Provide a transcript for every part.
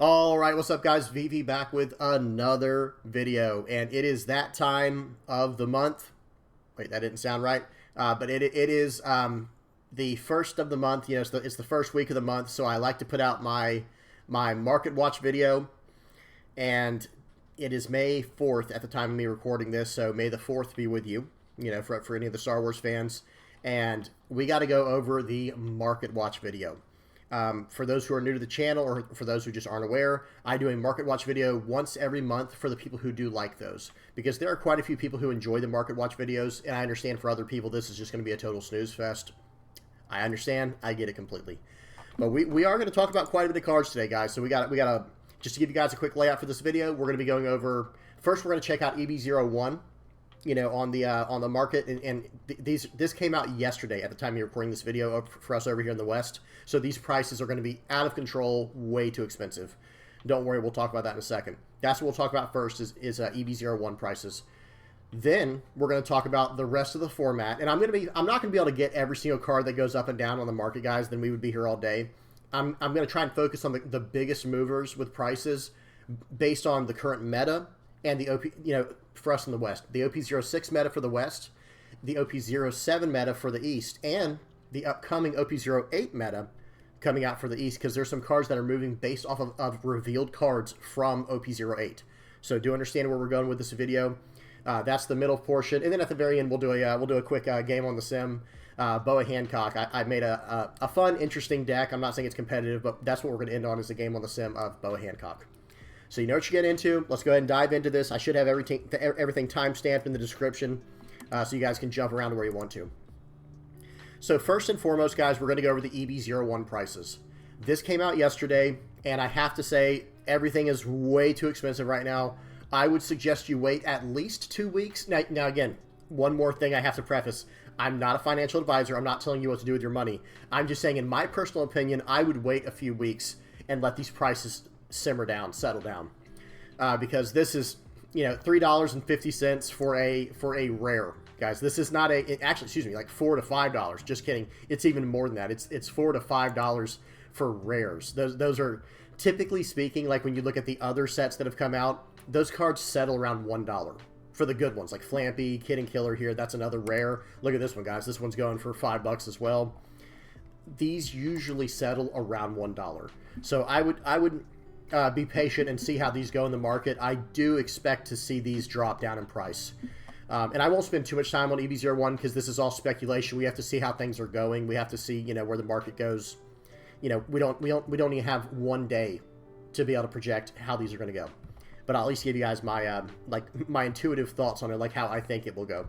All right, what's up, guys? VV back with another video, and it is that time of the month. Wait, that didn't sound right, but it is the first of the month. You know, it's the first week of the month, so I like to put out my market watch video, and it is May 4th at the time of me recording this, so May the 4th be with you. You know, for any of the Star Wars fans, and we got to go over the market watch video. For those who are new to the channel, or for those who just aren't aware, I do a market watch video once every month for the people who do like those, because there are quite a few people who enjoy the market watch videos, and I understand for other people this is just going to be a total snooze fest. I understand, I get it completely, but we are going to talk about quite a bit of cards today, guys. So we got to just to give you guys a quick layout for this video. We're going to be going over, first we're going to check out EB01. You know, on the market, and this came out yesterday at the time you're recording this video for us over here in the West. So these prices are going to be out of control, way too expensive. Don't worry, we'll talk about that in a second. That's what we'll talk about first is EB01 prices. Then we're going to talk about the rest of the format, and I'm not going to be able to get every single card that goes up and down on the market, guys. Then we would be here all day. I'm going to try and focus on the biggest movers with prices based on the current meta and the OP, you know, for us in the West, the OP06 meta for the West, the OP07 meta for the East, and the upcoming OP08 meta coming out for the East, because there's some cards that are moving based off of revealed cards from OP08. So do understand where we're going with this video. That's the middle portion, and then at the very end we'll do a quick game on the sim. Boa Hancock. I made a fun, interesting deck. I'm not saying it's competitive, but that's what we're going to end on, is a game on the sim of Boa Hancock. So you know what you get into. Let's go ahead and dive into this. I should have everything time-stamped in the description, so you guys can jump around to where you want to. So first and foremost, guys, we're going to go over the EB01 prices. This came out yesterday, and I have to say, everything is way too expensive right now. I would suggest you wait at least 2 weeks. Now again, one more thing I have to preface. I'm not a financial advisor. I'm not telling you what to do with your money. I'm just saying, in my personal opinion, I would wait a few weeks and let these prices simmer down, settle down, because this is, you know, $3.50 for a rare, guys. This is not actually, excuse me, like $4 to $5. Just kidding. It's even more than that. It's $4 to $5 for rares. Those are, typically speaking, like when you look at the other sets that have come out, those cards settle around $1 for the good ones, like Flampy, Kid and Killer here. That's another rare. Look at this one, guys. This one's going for $5 as well. These usually settle around $1. So I would be patient and see how these go in the market. I do expect to see these drop down in price. And I won't spend too much time on EB01 because this is all speculation. We have to see how things are going. We have to see, you know, where the market goes. You know, we don't even have 1 day to be able to project how these are going to go. But I'll at least give you guys my my intuitive thoughts on it, like how I think it will go.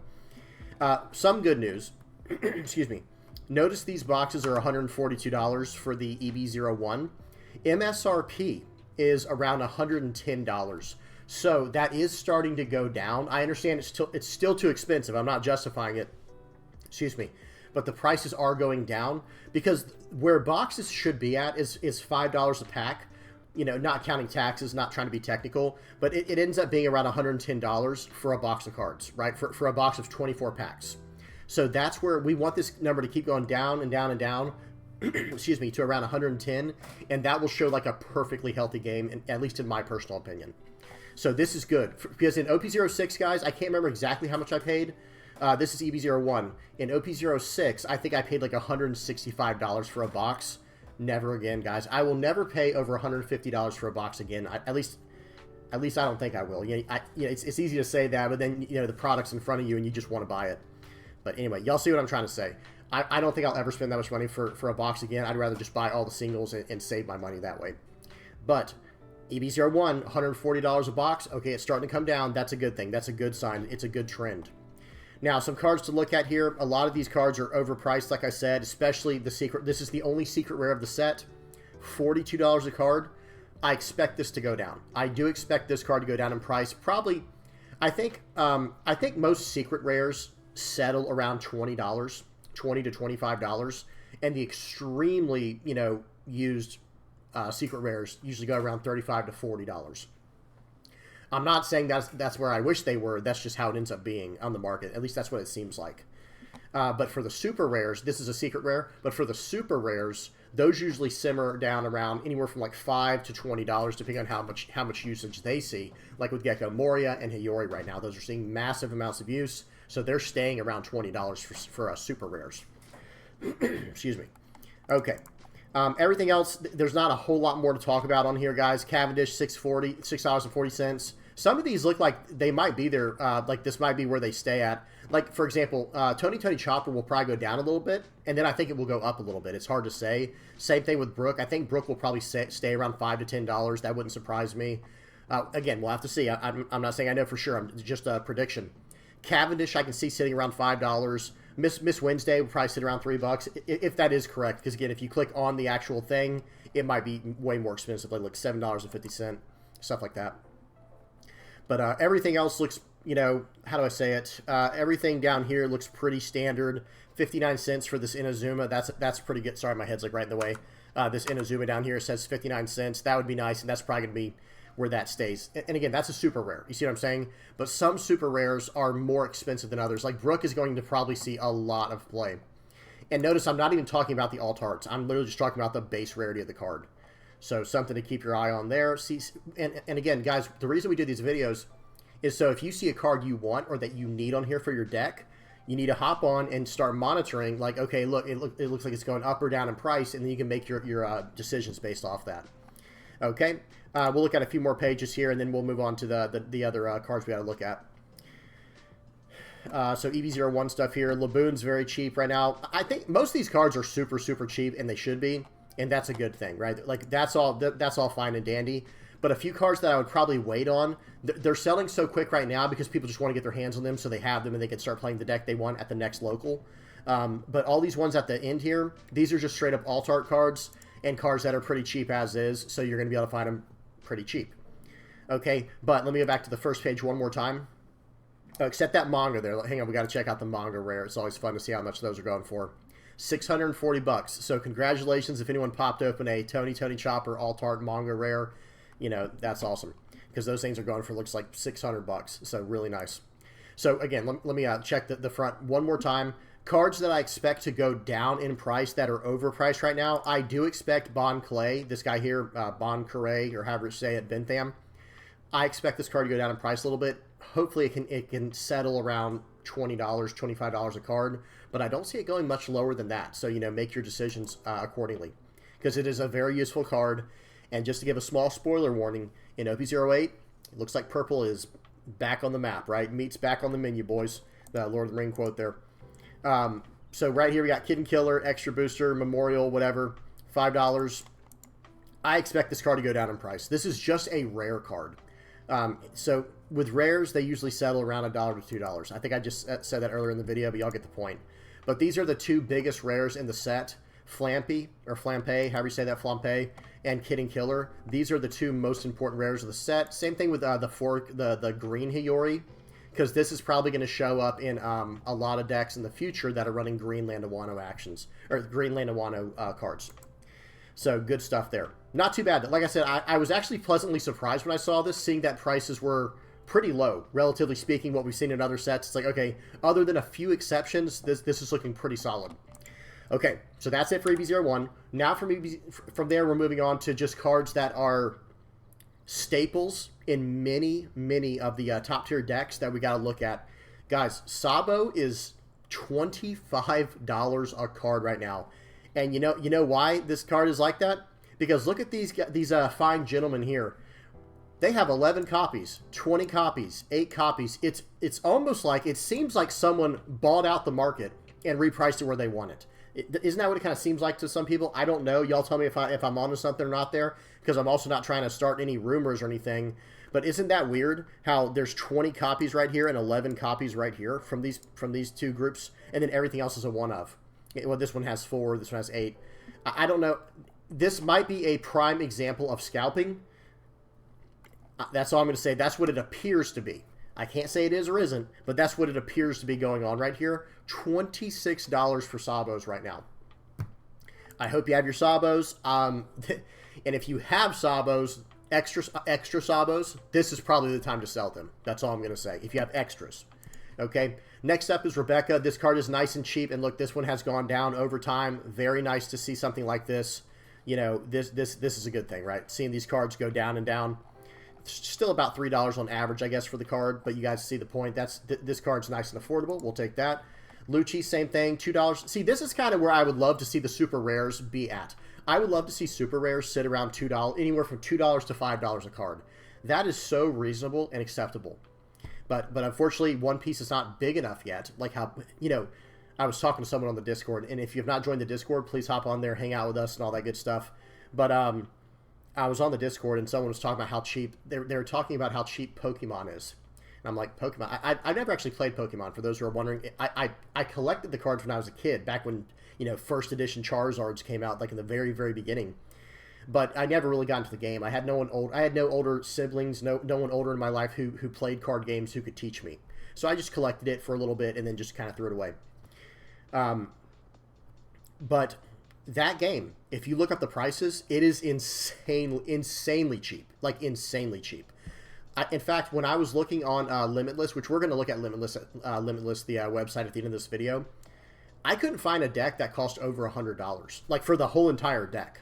Some good news. Excuse me. Notice these boxes are $142 for the EB01. MSRP is around $110. So that is starting to go down. I understand it's still too expensive. I'm not justifying it. Excuse me. But the prices are going down, because where boxes should be at is $5 a pack. You know, not counting taxes, not trying to be technical, but it ends up being around $110 for a box of cards, right? For a box of 24 packs. So that's where we want this number to keep going down and down and down. Excuse me, to around 110, and that will show like a perfectly healthy game, at least in my personal opinion. So this is good, because in OP06, guys, I can't remember exactly how much I paid. This is EB01. In OP06, I think I paid like $165 for a box. Never again, guys. I will never pay over $150 for a box again. At least I don't think I will. You know, it's easy to say that, but then, you know, the product's in front of you and you just want to buy it. But anyway, y'all see what I'm trying to say. I don't think I'll ever spend that much money for a box again. I'd rather just buy all the singles and save my money that way. But EB01, $140 a box. Okay, it's starting to come down. That's a good thing. That's a good sign. It's a good trend. Now, some cards to look at here. A lot of these cards are overpriced, like I said, especially the secret. This is the only secret rare of the set. $42 a card. I expect this to go down. I do expect this card to go down in price. Probably, I think most secret rares settle around $20, $20 to $25, and the extremely, you know, used secret rares usually go around $35 to $40. I'm not saying that's where I wish they were. That's just how it ends up being on the market. At least that's what it seems like. But for the super rares, this is a secret rare, but for the super rares, those usually simmer down around anywhere from like $5 to $20, depending on how much usage they see. Like with Gecko Moria and Hiyori right now, those are seeing massive amounts of use, so they're staying around $20 for super rares. Excuse me. Okay. Everything else, there's not a whole lot more to talk about on here, guys. Cavendish, $6.40. Some of these look like they might be there, like this might be where they stay at. Like, for example, Tony Chopper will probably go down a little bit, and then I think it will go up a little bit. It's hard to say. Same thing with Brook. I think Brook will probably stay around $5 to $10. That wouldn't surprise me. Again, we'll have to see. I'm not saying I know for sure. I'm just a prediction. Cavendish, I can see sitting around $5. Miss Wednesday will probably sit around $3, if that is correct. Because again, if you click on the actual thing, it might be way more expensive, like $7.50, stuff like that. But everything else looks, you know, how do I say it? Everything down here looks pretty standard. 59 cents for this Inazuma. That's pretty good. Sorry, my head's like right in the way. This Inazuma down here says 59 cents. That would be nice, and that's probably going to be where that stays. And again, that's a super rare. You see what I'm saying? But some super rares are more expensive than others. Like Brook is going to probably see a lot of play. And notice I'm not even talking about the alt arts. I'm literally just talking about the base rarity of the card. So something to keep your eye on there. See, and again, guys, the reason we do these videos is so if you see a card you want or that you need on here for your deck, you need to hop on and start monitoring. Like, okay, look, it looks like it's going up or down in price, and then you can make your decisions based off that. Okay, we'll look at a few more pages here, and then we'll move on to the other cards we got to look at. So EB01 stuff here. Laboon's very cheap right now. I think most of these cards are super, super cheap, and they should be, and that's a good thing, right? Like that's all fine and dandy. But a few cards that I would probably wait on, they're selling so quick right now because people just want to get their hands on them so they have them and they can start playing the deck they want at the next local. But all these ones at the end here, these are just straight up alt art cards and cards that are pretty cheap as is, so you're going to be able to find them pretty cheap. Okay, but let me go back to the first page one more time. Except that manga there. Hang on, we got to check out the manga rare. It's always fun to see how much those are going for. $640. So congratulations if anyone popped open a Tony Chopper alt art manga rare. You know, that's awesome because those things are going for looks like $600. So really nice. So again, let me check the front one more time. Cards that I expect to go down in price that are overpriced right now. I do expect Bon Clay, this guy here, Bon Clay, or however you say it, Bentham. I expect this card to go down in price a little bit. Hopefully it can settle around $20, $25 a card, but I don't see it going much lower than that. So, you know, make your decisions accordingly because it is a very useful card. And just to give a small spoiler warning, in OP08, it looks like purple is back on the map, right? Meat's back on the menu, boys. The Lord of the Ring quote there. So right here we got Kid and Killer, Extra Booster, Memorial, whatever, $5. I expect this card to go down in price. This is just a rare card. So with rares, they usually settle around $1 to $2. I think I just said that earlier in the video, but y'all get the point. But these are the two biggest rares in the set. Flampy, or Flampe, however you say that, Flampe, and Kid and Killer. These are the two most important rares of the set. Same thing with the green Hiyori, because this is probably going to show up in a lot of decks in the future that are running green Land of Wano actions, or green Land of Wano cards. So good stuff there. Not too bad. Like I said, I was actually pleasantly surprised when I saw this, seeing that prices were pretty low, relatively speaking, what we've seen in other sets. It's like, okay, other than a few exceptions, this is looking pretty solid. Okay, so that's it for EB01. Now from there, we're moving on to just cards that are staples in many of the top tier decks that we got to look at. Guys, Sabo is $25 a card right now. And you know why this card is like that? Because look at these fine gentlemen here. They have 11 copies, 20 copies, 8 copies. It's almost like, it seems like someone bought out the market and repriced it where they want it. Isn't that what it kind of seems like to some people? I don't know. Y'all tell me if I'm onto something or not there, because I'm also not trying to start any rumors or anything. But isn't that weird how there's 20 copies right here and 11 copies right here from these two groups, and then everything else is a one of? Well, this one has 4, this one has 8. I don't know. This might be a prime example of scalping. That's all I'm going to say. That's what it appears to be. I can't say it is or isn't, but that's what it appears to be going on right here. $26 for Sabos right now. I hope you have your Sabos. And if you have Sabos, extra Sabos, this is probably the time to sell them. That's all I'm going to say. If you have extras. Okay. Next up is Rebecca. This card is nice and cheap. And look, this one has gone down over time. Very nice to see something like this. you know, this is a good thing, right? Seeing these cards go down and down. It's still about $3 on average, I guess, for the card, but you guys see the point. This card's nice and affordable. We'll take that. Lucci, same thing, $2. See, this is kind of where I would love to see the super rares be at. I would love to see super rares sit around $2, anywhere from $2 to $5 a card. That is so reasonable and acceptable. But unfortunately, One Piece is not big enough yet. Like how, you know, I was talking to someone on the Discord, and if you have not joined the Discord, please hop on there, hang out with us, and all that good stuff. But I was on the Discord, and someone was talking about how cheap they were talking about how cheap Pokemon is. And I'm like, Pokemon? I've never actually played Pokemon. For those who are wondering, I collected the cards when I was a kid, back when, you know, first edition Charizards came out, like in the very, very beginning. But I never really got into the game. I had no one old. I had no older siblings, no one older in my life who played card games who could teach me. So I just collected it for a little bit and then just kind of threw it away. But that game, if you look up the prices, it is insanely cheap. Like insanely cheap. In fact, when I was looking on Limitless, which we're going to look at Limitless, the website at the end of this video, I couldn't find a deck that cost over $100, like for the whole entire deck.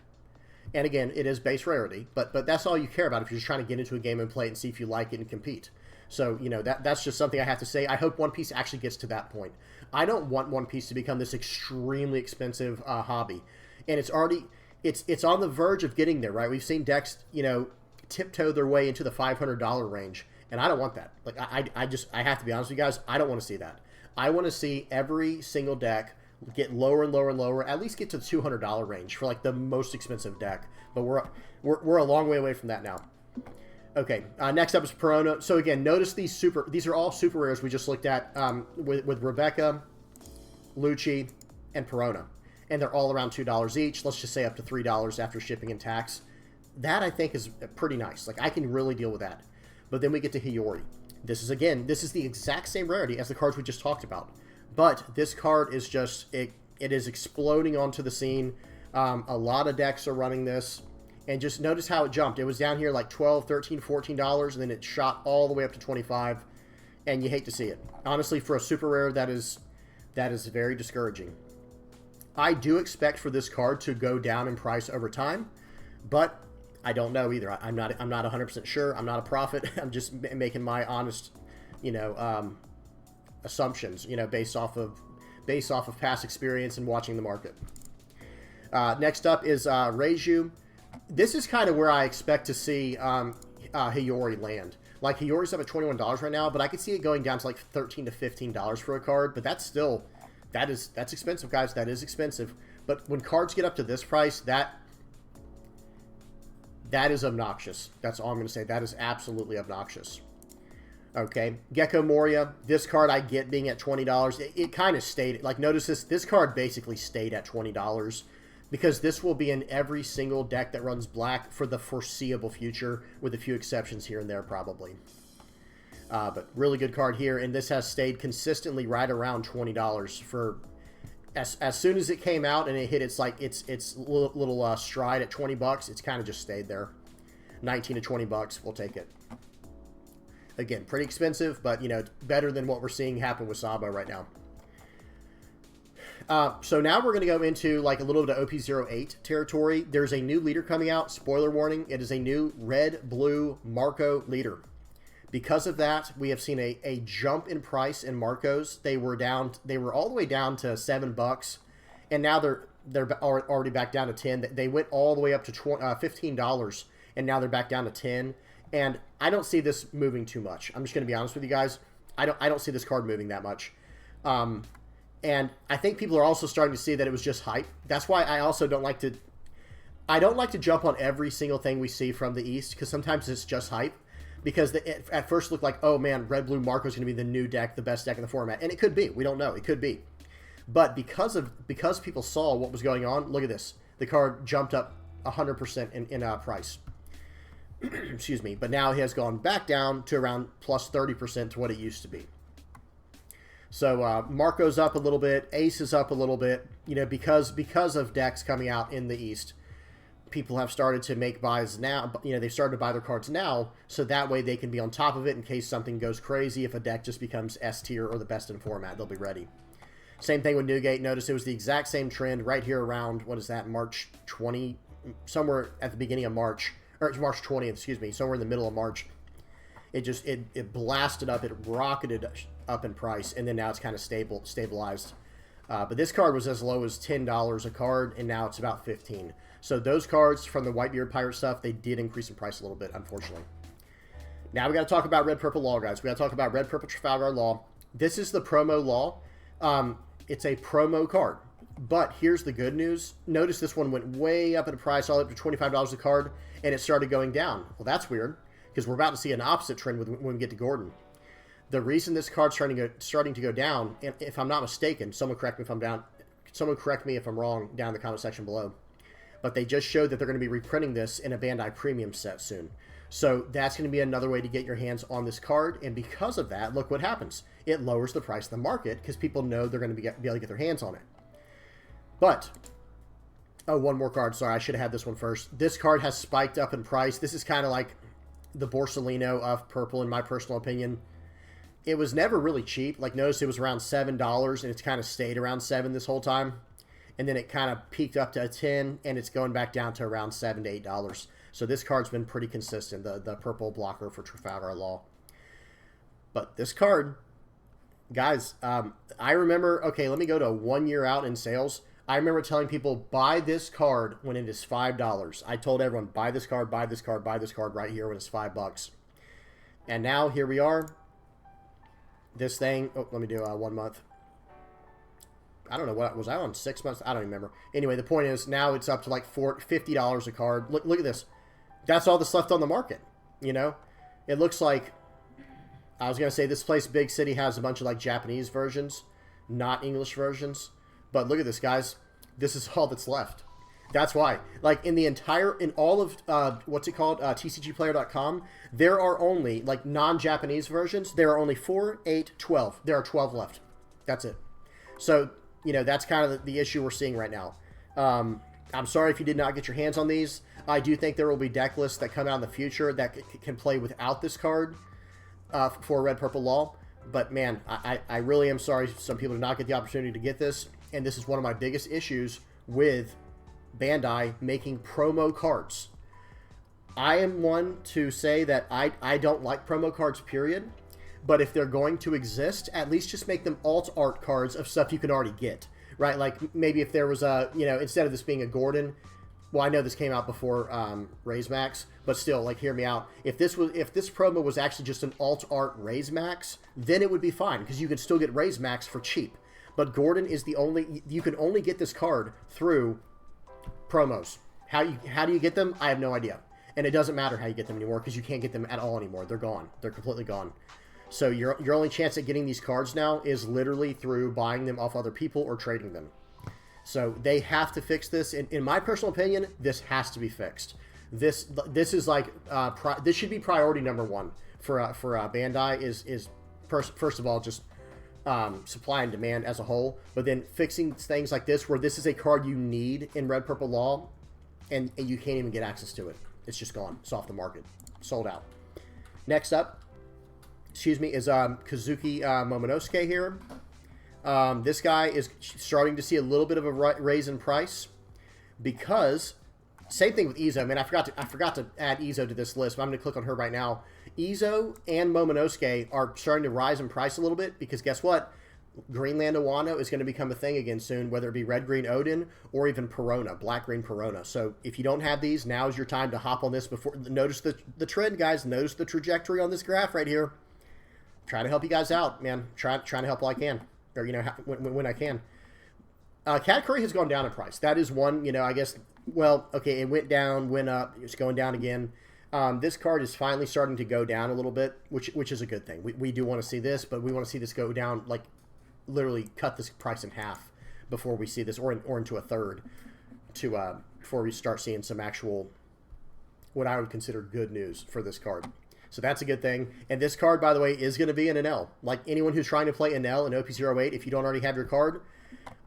And again, it is base rarity, but that's all you care about if you're just trying to get into a game and play it and see if you like it and compete. So, you know, that's just something I have to say. I hope One Piece actually gets to that point. I don't want One Piece to become this extremely expensive hobby. And it's already, it's on the verge of getting there, right? We've seen decks, you know, tiptoe their way into the $500 range. And I don't want that. Like, I have to be honest with you guys, I don't want to see that. I want to see every single deck get lower and lower and lower, at least get to the $200 range for like the most expensive deck. But we're a long way away from that now. Okay, next up is Perona. So again, notice these are all super rares we just looked at with Rebecca, Lucci, and Perona. And they're all around $2 each. Let's just say up to $3 after shipping and tax. That, I think, is pretty nice. Like, I can really deal with that. But then we get to Hiyori. This is the exact same rarity as the cards we just talked about. But this card is just, it is exploding onto the scene. A lot of decks are running this. And just notice how it jumped. It was down here like $12, $13, $14, and then it shot all the way up to $25. And you hate to see it. Honestly, for a super rare, that is very discouraging. I do expect for this card to go down in price over time, but I don't know either. I'm not 100% sure. I'm not a prophet. I'm just making my honest, you know, assumptions, you know, based off of past experience and watching the market. Next up is Reiju. This is kind of where I expect to see Hiyori land. Like, Hiyori's up at $21 right now, but I could see it going down to like $13 to $15 for a card, but that's still, that's expensive, guys. That is expensive. But when cards get up to this price, that is obnoxious. That's all I'm going to say. That is absolutely obnoxious. Okay, Gecko Moria. This card I get being at $20. It kind of stayed, like, notice this card basically stayed at $20 because this will be in every single deck that runs black for the foreseeable future, with a few exceptions here and there probably. But really good card here, and this has stayed consistently right around $20 for as soon as it came out and it hit its little stride at $20. It's kind of just stayed there. 19 to 20 bucks, we'll take it. Again, pretty expensive, but, you know, better than what we're seeing happen with Sabo right now. So now we're going to go into like a little bit of OP08 territory. There's a new leader coming out. Spoiler warning, it is a new red-blue Marco leader. Because of that, we have seen a jump in price in Marcos. They were all the way down to $7, and now they're already back down to 10. They went all the way up to $15, and now they're back down to 10. And I don't see this moving too much. I'm just going to be honest with you guys. I don't see this card moving that much. And I think people are also starting to see that it was just hype. That's why I also don't like to jump on every single thing we see from the East, because sometimes it's just hype. Because it at first looked like, oh man, red-blue Marco is going to be the new deck, the best deck in the format. And it could be. We don't know. It could be. But because people saw what was going on, look at this. The card jumped up 100% in price. Excuse me. But now it has gone back down to around plus 30% to what it used to be. So Marco's up a little bit. Ace is up a little bit. You know, because of decks coming out in the East, people have started to make buys now. You know, they've started to buy their cards now, so that way they can be on top of it in case something goes crazy. If a deck just becomes S tier or the best in format, they'll be ready. Same thing with Newgate. Notice it was the exact same trend right here around, what is that, March 20, somewhere at the beginning of March, or March 20th, excuse me, somewhere in the middle of March. It blasted up, it rocketed up in price, and then now it's kind of stabilized. But this card was as low as $10 a card, and now it's about $15. So those cards from the Whitebeard Pirate stuff, they did increase in price a little bit, unfortunately. Now we got to talk about Red Purple Law, guys. We got to talk about Red Purple Trafalgar Law. This is the promo law. It's a promo card. But here's the good news. Notice this one went way up in price, all up to $25 a card, and it started going down. Well, that's weird, because we're about to see an opposite trend when we get to Gordon. The reason this card's starting to go down, and if I'm not mistaken, someone correct me if I'm down. Someone correct me if I'm wrong down in the comment section below. But they just showed that they're going to be reprinting this in a Bandai Premium set soon. So that's going to be another way to get your hands on this card. And because of that, look what happens. It lowers the price of the market because people know they're going to be able to get their hands on it. But, oh, one more card. Sorry, I should have had this one first. This card has spiked up in price. This is kind of like the Borsalino of purple, in my personal opinion. It was never really cheap. Like, notice it was around $7, and it's kind of stayed around $7 this whole time. And then it kind of peaked up to $10, and it's going back down to around $7 to $8. So this card's been pretty consistent, the purple blocker for Trafalgar Law. But this card, guys, I remember, okay, let me go to 1 year out in sales. I remember telling people, buy this card when it is $5. I told everyone, buy this card, buy this card, buy this card right here when it's $5. And now, here we are. This thing, oh, let me do 1 month. I don't know, what was I on 6 months? I don't remember. Anyway, the point is, now it's up to like $50 a card. Look at this. That's all that's left on the market, you know? It looks like, I was going to say this place, Big City, has a bunch of like Japanese versions, not English versions. But look at this, guys. This is all that's left. That's why. Like, in all of, what's it called? TCGplayer.com, there are only, like, non-Japanese versions. There are only 4, 8, 12. There are 12 left. That's it. So, you know, that's kind of the issue we're seeing right now. I'm sorry if you did not get your hands on these. I do think there will be deck lists that come out in the future that can play without this card for Red Purple Law. But, man, I really am sorry some people did not get the opportunity to get this. And this is one of my biggest issues with Bandai making promo cards. I am one to say that I don't like promo cards, period. But if they're going to exist, at least just make them alt art cards of stuff you can already get, right? Like maybe if there was a, you know, instead of this being a Gordon, well, I know this came out before Raise Max, but still, like, hear me out. If this promo was actually just an alt art Raise Max, then it would be fine because you could still get Raise Max for cheap. But Gordon is the only, you can only get this card through promos. How do you get them? I have no idea. And it doesn't matter how you get them anymore because you can't get them at all anymore. They're gone. They're completely gone. So your only chance at getting these cards now is literally through buying them off other people or trading them. So they have to fix this. In my personal opinion, this has to be fixed. This is like this should be priority number one for Bandai is first of all just supply and demand as a whole, but then fixing things like this where this is a card you need in Red Purple Law and you can't even get access to it. It's just gone. It's off the market. Sold out. Next up, excuse me, is Kazuki Momonosuke here. This guy is starting to see a little bit of a raise in price because same thing with Izo. Man, I forgot to add Izo to this list, but I'm going to click on her right now. Izo and Momonosuke are starting to rise in price a little bit because guess what? Greenland Wano is going to become a thing again soon, whether it be red-green Oden or even Perona, black-green Perona. So if you don't have these, now is your time to hop on this before. Notice the trend, guys. Notice the trajectory on this graph right here. Trying to help you guys out, man. Trying to help all I can, or you know when I can. Katakuri has gone down in price. That is one. You know, I guess. Well, okay, it went down, went up. It's going down again. This card is finally starting to go down a little bit, which is a good thing. We do want to see this, but we want to see this go down, like literally cut this price in half before we see this, or into a third, before we start seeing some actual, what I would consider good news for this card. So that's a good thing. And this card, by the way, is going to be an NL. Like anyone who's trying to play NL in OP08, if you don't already have your card,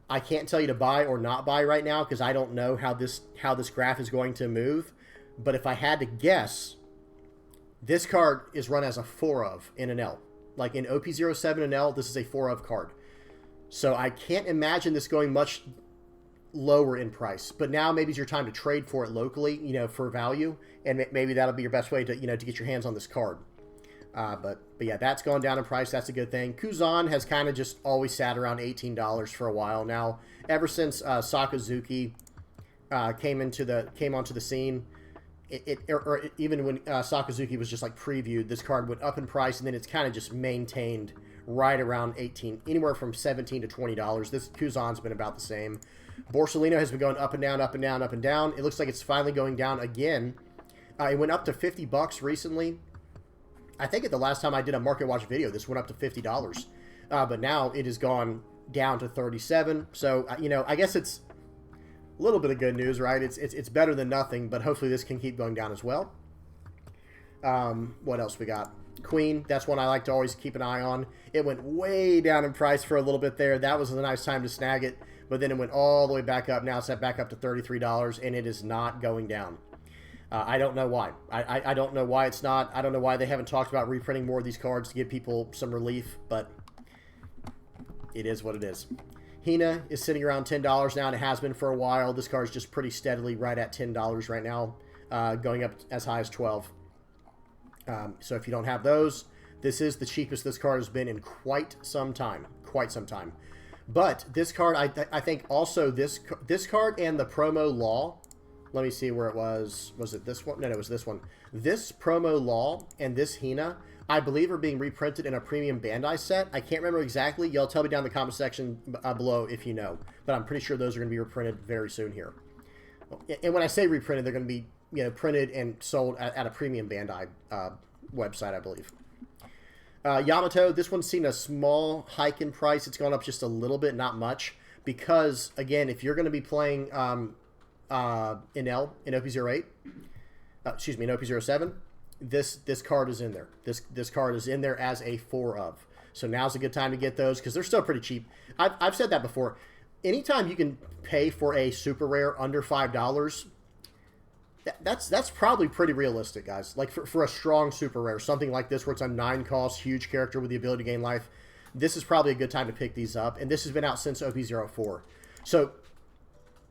I can't tell you to buy or not buy right now because I don't know how this graph is going to move. But if I had to guess, this card is run as a 4 of in NL. Like in OP07 NL, this is a 4 of card. So I can't imagine this going much lower in price. But now maybe it's your time to trade for it locally, you know, for value, and maybe that'll be your best way to, you know, to get your hands on this card. But yeah, that's gone down in price. That's a good thing. Kuzan has kind of just always sat around $18 for a while now. Ever since Sakazuki came onto the scene, or even when Sakazuki was just like previewed, this card went up in price, and then it's kind of just maintained right around 18, anywhere from $17 to $20. This Kuzan's been about the same. Borsalino has been going up and down, up and down, up and down. It looks like it's finally going down again. It went up to $50 recently. I think at the last time I did a Market Watch video, this went up to $50. But now it has gone down to $37. So, you know, I guess it's a little bit of good news, right? It's better than nothing, but hopefully this can keep going down as well. What else we got? Queen, that's one I like to always keep an eye on. It went way down in price for a little bit there. That was a nice time to snag it, but then it went all the way back up. Now it's set back up to $33, and it is not going down. I don't know why. I don't know why it's not. I don't know why they haven't talked about reprinting more of these cards to give people some relief, but it is what it is. Hina is sitting around $10 now, and it has been for a while. This card is just pretty steadily right at $10 right now, going up as high as $12. So if you don't have those, this is the cheapest this card has been in quite some time. Quite some time. But this card, I think also this card and the promo law. Let me see where it was. Was it this one? No, it was this one. This promo law and this Hina, I believe, are being reprinted in a premium Bandai set. I can't remember exactly. Y'all tell me down in the comment section below if you know. But I'm pretty sure those are going to be reprinted very soon here. And when I say reprinted, they're going to be, you know, printed and sold at a premium Bandai website, I believe. Yamato, this one's seen a small hike in price. It's gone up just a little bit, not much. Because, again, if you're going to be playing in OP08, excuse me, in OP07, this card is in there. This card is in there as a 4 of. So now's a good time to get those because they're still pretty cheap. I've said that before. Anytime you can pay for a super rare under $5, that's probably pretty realistic, guys. Like for a strong super rare, something like this where it's a 9 cost, huge character with the ability to gain life, this is probably a good time to pick these up. And this has been out since OP04. So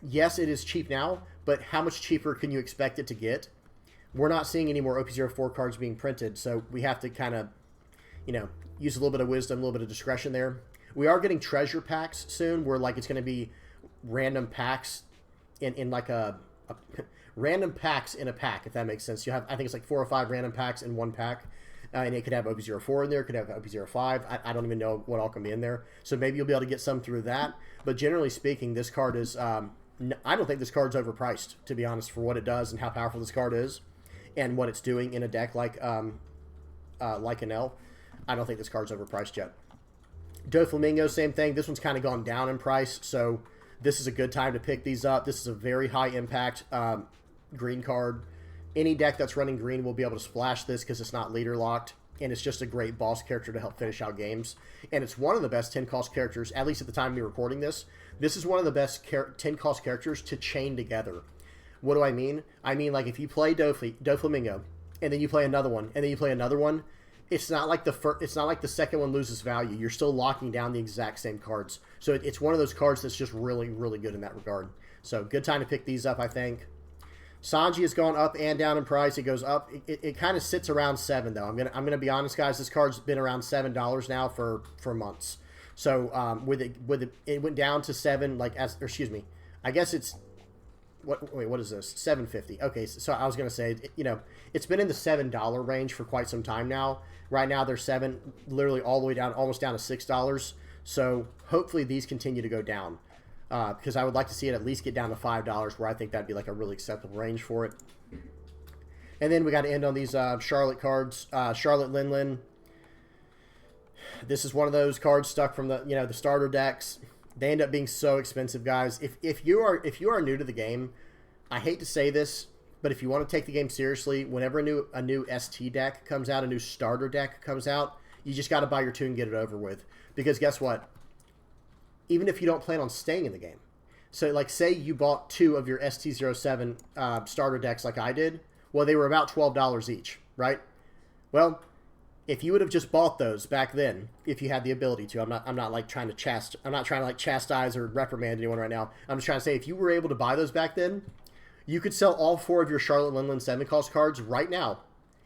yes, it is cheap now, but how much cheaper can you expect it to get? We're not seeing any more OP04 cards being printed, so we have to kind of, you know, use a little bit of wisdom, a little bit of discretion there. We are getting treasure packs soon, where like it's going to be random packs in like a random packs in a pack, if that makes sense. You have, I think it's like 4 or 5 random packs in one pack, and it could have OP04 in there, it could have OP05. I don't even know what all can be in there. So maybe you'll be able to get some through that. But generally speaking, this card is, I don't think this card's overpriced, to be honest, for what it does and how powerful this card is, and what it's doing in a deck like an L. I don't think this card's overpriced yet. Doflamingo, same thing. This one's kind of gone down in price, so this is a good time to pick these up. This is a very high impact green card. Any deck that's running green will be able to splash this because it's not leader locked, and it's just a great boss character to help finish out games. And it's one of the best 10 cost characters, at least at the time of me recording this. This is one of the best 10 cost characters to chain together. What do I mean? I mean, like, if you play Doflamingo, and then you play another one, and then you play another one, it's not like the second one loses value. You're still locking down the exact same cards. So it's one of those cards that's just really, really good in that regard. So good time to pick these up, I think. Sanji has gone up and down in price. It goes up. It kind of sits around 7 though. I'm gonna be honest, guys. This card's been around $7 now for months. So it went down to 7. Excuse me. I guess it's what is this? $7.50. Okay, so I was gonna say, you know, it's been in the $7 range for quite some time now. Right now they're 7, literally all the way down, almost down to $6. So hopefully these continue to go down, because I would like to see it at least get down to $5, where I think that'd be like a really acceptable range for it. And then we got to end on these Charlotte cards. Charlotte Linlin. This is one of those cards stuck from the starter decks. They end up being so expensive, guys. If you are new to the game, I hate to say this, but if you want to take the game seriously, whenever a new ST deck comes out, a new starter deck comes out, you just got to buy your 2 and get it over with. Because guess what? Even if you don't plan on staying in the game, so like say you bought 2 of your ST07 starter decks like I did, well, they were about $12 each, right? Well, if you would have just bought those back then, if you had the ability to, I'm not like trying to like chastise or reprimand anyone right now. I'm just trying to say, if you were able to buy those back then, you could sell all 4 of your Charlotte Lindland 7-cost cards right now,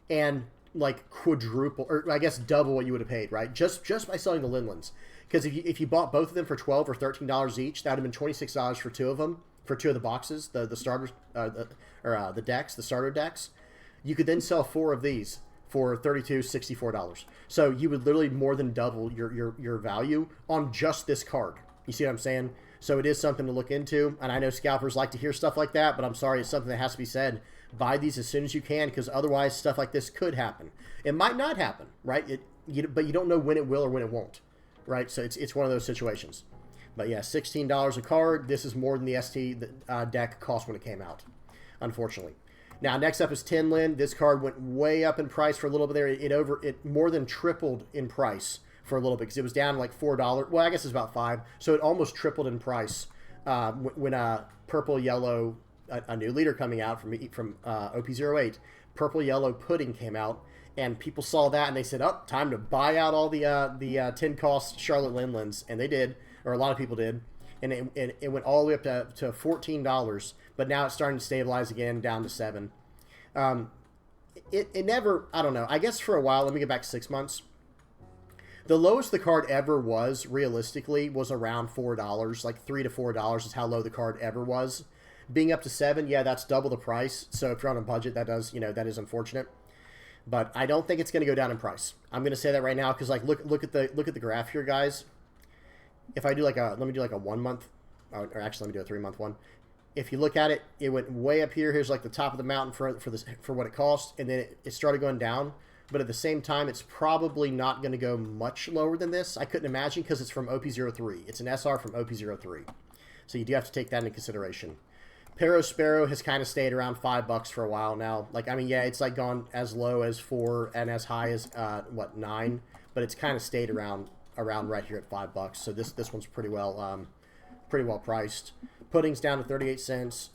and like quadruple, or I guess double what you would have paid, right? Just by selling the Lindlands. Because if you bought both of them for $12 or $13 each, that would have been $26 for 2 of them, for 2 of the boxes, the starters, the decks, the starter decks. You could then sell 4 of these for $32, $64. So you would literally more than double your value on just this card. You see what I'm saying? So it is something to look into. And I know scalpers like to hear stuff like that, but I'm sorry, it's something that has to be said. Buy these as soon as you can, because otherwise stuff like this could happen. It might not happen, right? But you don't know when it will or when it won't, right? So it's one of those situations. But yeah, $16 a card. This is more than the ST deck cost when it came out, unfortunately. Now, next up is Tin Lin. This card went way up in price for a little bit there. It more than tripled in price for a little bit, because it was down like $4. Well, I guess it's about $5. So it almost tripled in price when Purple Yellow, a new leader coming out from OP08, Purple Yellow Pudding came out, and people saw that and they said, "Oh, time to buy out all the 10-cost Charlotte Lindlands," and they did, or a lot of people did. And it went all the way up to $14, but now it's starting to stabilize again, down to $7. It never, I don't know, I guess for a while, let me get back 6 months. The lowest the card ever was, realistically, was around $4. Like $3 to $4 is how low the card ever was. Being up to $7, yeah, that's double the price. So if you're on a budget, that does, that is unfortunate. But I don't think it's going to go down in price. I'm going to say that right now, because like look at the graph here, guys. If I do like let me do like a 1 month, or actually let me do a 3 month one. If you look at it, it went way up here. Here's like the top of the mountain for what it cost, and then it started going down. But at the same time, it's probably not going to go much lower than this. I couldn't imagine, because it's from OP03. It's an SR from OP03, so you do have to take that into consideration. Pero Sparrow has kind of stayed around $5 for a while now. Like, I mean, yeah, it's like gone as low as 4 and as high as 9, but it's kind of stayed around right here at $5. So this one's pretty well priced. Pudding's down to 38 cents.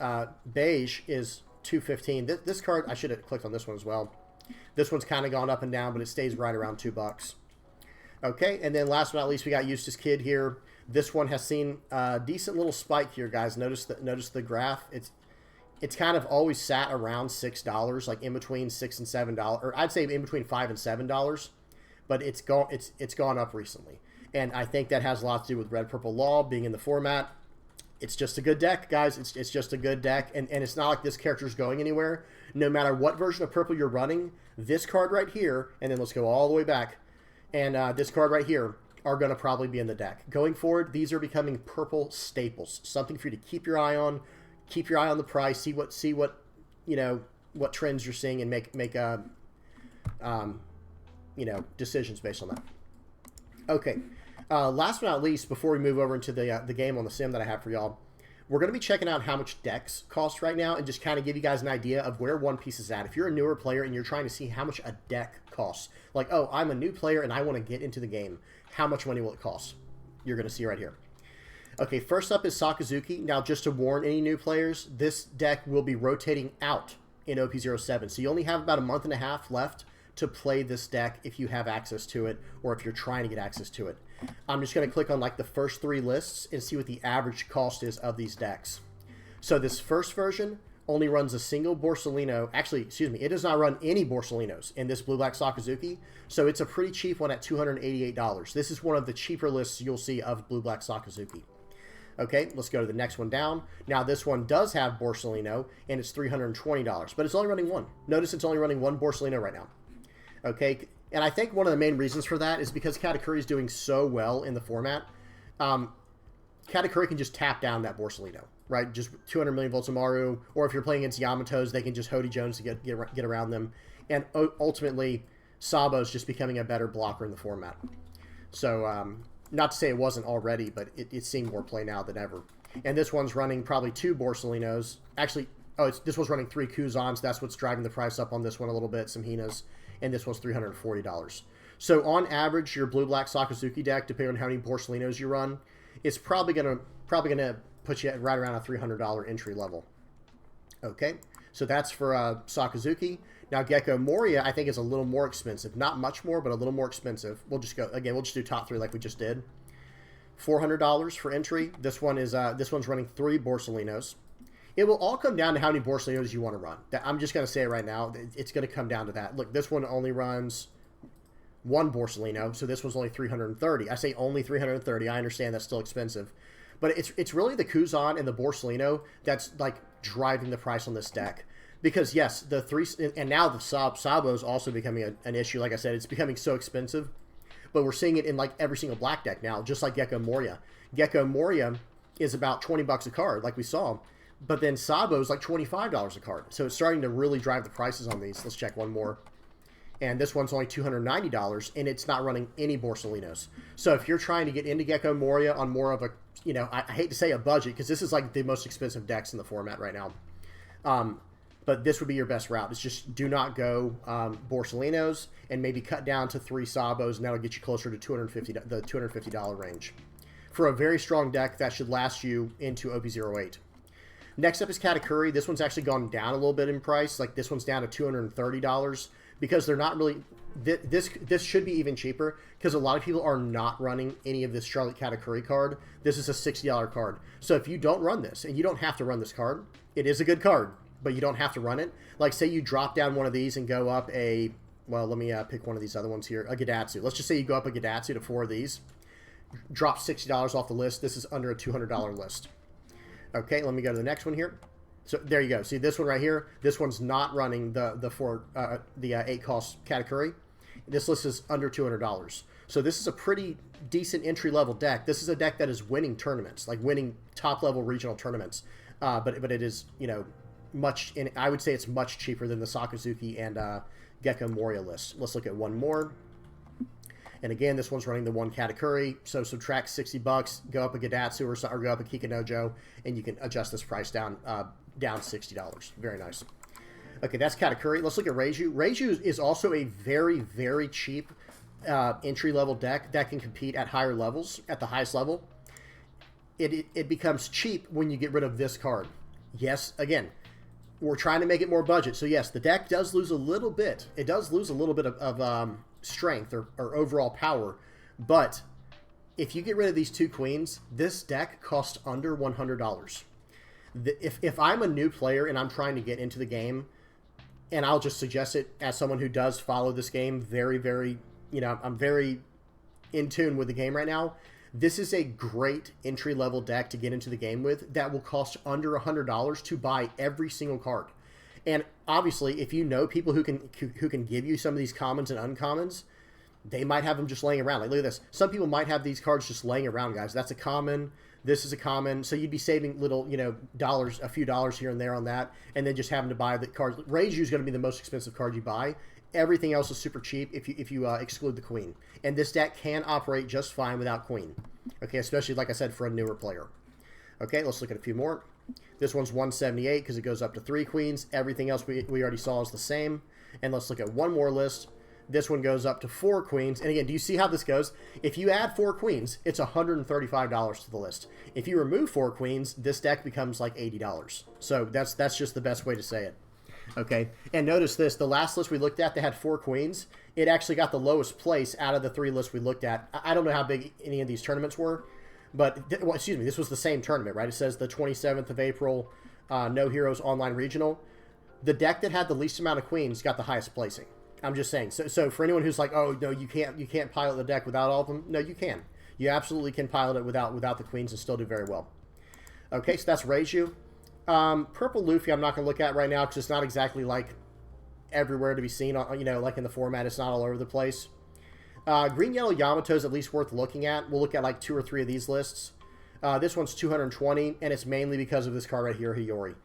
Beige is $2.15. This card, I should have clicked on this one as well. This one's kind of gone up and down, but it stays right around $2. Okay, and then last but not least, we got Eustace Kid here. This one has seen a decent little spike here, guys. Notice the graph. It's kind of always sat around $6, like in between $6 and $7, or I'd say in between $5 and $7. But it's gone up recently, and I think that has a lot to do with Red Purple Law being in the format. It's just a good deck, guys. It's just a good deck, and it's not like this character's going anywhere. No matter what version of Purple you're running, this card right here, and then let's go all the way back, and this card right here are going to probably be in the deck. Going forward, these are becoming Purple staples, something for you to keep your eye on. Keep your eye on the price, see what what trends you're seeing, and make decisions based on that. Okay, last but not least, before we move over into the game on the sim that I have for y'all, we're going to be checking out how much decks cost right now, and just kind of give you guys an idea of where One Piece is at. If you're a newer player and you're trying to see how much a deck costs, like, oh, I'm a new player and I want to get into the game, how much money will it cost? You're going to see right here. Okay, first up is Sakazuki. Now, just to warn any new players, this deck will be rotating out in OP07, so you only have about a month and a half left to play this deck if you have access to it, or if you're trying to get access to it. I'm just going to click on like the first 3 lists and see what the average cost is of these decks. So this first version only runs a single Borsalino. Actually, excuse me, it does not run any Borsalinos in this Blue-Black Sakazuki, so it's a pretty cheap one at $288. This is one of the cheaper lists you'll see of Blue-Black Sakazuki. Okay, let's go to the next one down. Now, this one does have Borsalino, and it's $320, but it's only running one. Notice it's only running one Borsalino right now. Okay, and I think one of the main reasons for that is because Katakuri is doing so well in the format. Katakuri can just tap down that Borsalino, right? Just 200 million volts Amaru, or if you're playing against Yamatos, they can just Hody Jones to get around them. And ultimately, Sabo's just becoming a better blocker in the format. So, not to say it wasn't already, but it's seeing more play now than ever. And this one's running probably 2 Borsalinos. Actually, this one's running 3 Kuzans. That's what's driving the price up on this one a little bit, some Hinas. And this one's $340. So on average, your Blue-Black Sakazuki deck, depending on how many Borsalinos you run, is probably gonna put you at right around a $300 entry level. Okay, so that's for Sakazuki. Now, Gecko Moria, I think, is a little more expensive. Not much more, but a little more expensive. We'll just go, again, we'll just do top 3 like we just did. $400 for entry. This one's running 3 Borsalinos. It will all come down to how many Borsalinos you want to run. I'm just going to say it right now. It's going to come down to that. Look, this one only runs 1 Borsalino, so this one's only 330. I say only 330. I understand that's still expensive. But it's really the Kuzan and the Borsalino that's, like, driving the price on this deck. Because, yes, the 3... And now the Sabo is also becoming an issue. Like I said, it's becoming so expensive. But we're seeing it in, like, every single black deck now, just like Gecko Moria. Gecko Moria is about 20 bucks a card, like we saw. But then Sabo is like $25 a card. So it's starting to really drive the prices on these. Let's check one more. And this one's only $290, and it's not running any Borsalinos. So if you're trying to get into Gecko Moria on more of a, you know, I hate to say a budget, because this is like the most expensive decks in the format right now. But this would be your best route. It's just do not go Borsalinos, and maybe cut down to 3 Sabos, and that'll get you closer to the $250 range. For a very strong deck, that should last you into OP08. Next up is Katakuri. This one's actually gone down a little bit in price. Like, this one's down to $230 because they're not really... This should be even cheaper because a lot of people are not running any of this Charlotte Katakuri card. This is a $60 card. So if you don't run this, and you don't have to run this card, it is a good card, but you don't have to run it. Like, say you drop down one of these and go up a... Well, let me pick one of these other ones here. A Gadatsu. Let's just say you go up a Gadatsu to 4 of these. Drop $60 off the list. This is under a $200 list. Okay, let me go to the next one here. So there you go. See this one right here? This one's not running the 8 cost Katakuri. This list is under $200. So this is a pretty decent entry level deck. This is a deck that is winning tournaments, like winning top level regional tournaments. But it is, you know, much. I would say it's much cheaper than the Sakazuki and Gecko Moria list. Let's look at one more. And again, this one's running the 1 Katakuri, so subtract $60, go up a Gadatsu or go up a Kikanojo, and you can adjust this price down $60. Very nice. Okay, that's Katakuri. Let's look at Reiju. Reiju is also a very, very cheap entry-level deck that can compete at higher levels, at the highest level. It becomes cheap when you get rid of this card. Yes, again, we're trying to make it more budget. So yes, the deck does lose a little bit. It does lose a little bit of strength or overall power, but if you get rid of these 2 queens, this deck costs under $100. If I'm a new player and I'm trying to get into the game, and I'll just suggest it as someone who does follow this game very, very, you know, I'm very in tune with the game right now, this is a great entry-level deck to get into the game with that will cost under $100 to buy every single card. And obviously, if you know people who can give you some of these commons and uncommons, they might have them just laying around. Like, look at this. Some people might have these cards just laying around, guys. That's a common. This is a common. So you'd be saving little, you know, dollars, a few dollars here and there on that, and then just having to buy the cards. Reiju is going to be the most expensive card you buy. Everything else is super cheap if you exclude the queen. And this deck can operate just fine without queen. Okay, especially, like I said, for a newer player. Okay, let's look at a few more. This one's 178 because it goes up to 3 queens. Everything else we already saw is the same. And let's look at one more list. This one goes up to 4 queens. And again, do you see how this goes? If you add 4 queens, it's $135 to the list. If you remove 4 queens, this deck becomes like $80. So that's just the best way to say it. Okay, and notice this. The last list we looked at that had 4 queens, it actually got the lowest place out of the 3 lists we looked at. I don't know how big any of these tournaments were. But, well, excuse me, this was the same tournament, right? It says the 27th of April, No Heroes Online Regional. The deck that had the least amount of queens got the highest placing. I'm just saying. So for anyone who's like, oh, no, you can't pilot the deck without all of them. No, you can. You absolutely can pilot it without the queens and still do very well. Okay, so that's Reiju. Purple Luffy I'm not going to look at right now because it's not exactly, like, everywhere to be seen. You know, like in the format, it's not all over the place. Green Yellow Yamato is at least worth looking at. We'll look at like 2 or 3 of these lists. This one's 220, and it's mainly because of this card right here, Hiyori.